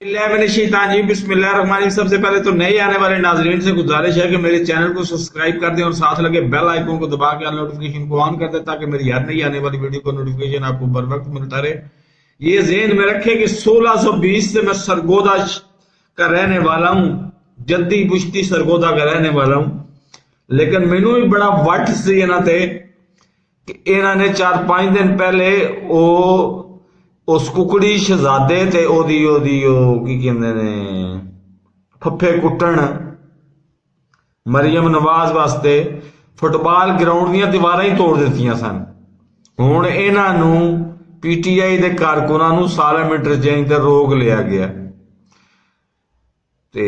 बिस्मिल्लाहिर्रहमानिर्रहीम। सबसे पहले तो नए आने वाले नाजरीन से गुजारिश है कि मेरे चैनल को सब्सक्राइब कर दें और साथ लगे बेल आइकन को दबा के नोटिफिकेशन को ऑन कर दें ताकि मेरी हर नई आने वाली वीडियो को नोटिफिकेशन आपको बर वक्त मिलता रहे। ये ज़हन में रखे कि 1620 से मैं सरगोदा का रहने वाला हूँ, जद्दी बुश्ती सरगोदा का रहने वाला हूँ। लेकिन मैनू भी बड़ा वट सी इन्हां ते कि इन्होंने 4-5 दिन पहले उस कुकड़ी शहजादे ते ओदी की कहंदे ने फफे कुट्टण मरियम नवाज वास्ते फुटबाल ग्राउंड दी दीवारां ही तोड़ दित्तियां सन। हुण इन्हां नूं पीटीआई दे कारकुनां नूं सालम इंटरचेंज ते रोक लिया गया। ते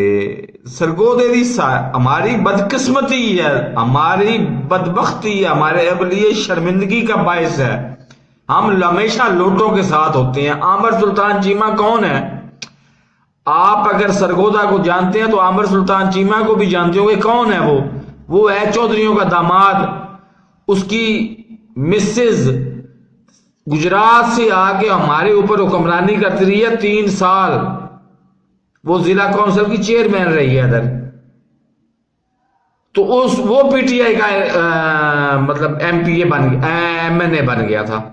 सरगोदे दी हमारी बदकिस्मती है, हमारी बदबख्ती है, हमारे लिए शर्मिंदगी का बायस है। हम हमेशा लोटों के साथ होते हैं। आमिर सुल्तान चीमा कौन है? आप अगर सरगोदा को जानते हैं तो आमिर सुल्तान चीमा को भी जानते होंगे। कौन है वो है चौधरियों का दामाद। उसकी मिसेज गुजरात से आके हमारे ऊपर हुक्मरानी करती रही है 3 साल। वो जिला काउंसिल की चेयरमैन रही है इधर। तो वो पीटीआई का मतलब एमपीए बन गया, एमएनए बन गया था।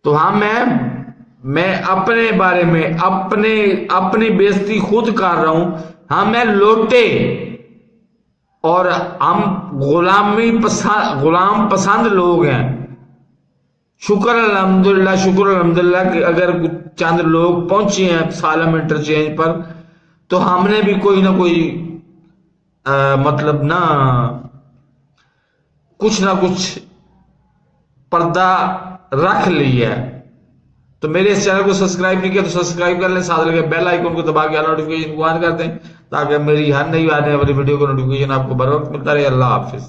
तो हाँ, मैं अपने बारे में अपनी बेइज्जती खुद कर रहा हूं। हाँ, मैं लोटे और हम गुलाम पसंद लोग हैं। शुक्र अल्हम्दुलिल्लाह कि अगर चंद लोग पहुंचे हैं सालम इंटरचेंज पर तो हमने भी कोई ना कोई मतलब ना कुछ पर्दा रख लिया है। तो मेरे इस चैनल को सब्सक्राइब नहीं किया तो सब्सक्राइब कर लें, साथ लगे बेल आइकन को दबा के नोटिफिकेशन को ऑन कर दें ताकि मेरी हर नई आने वाली वीडियो को नोटिफिकेशन आपको बर वक्त मिलता रहे। अल्लाह हाफिज।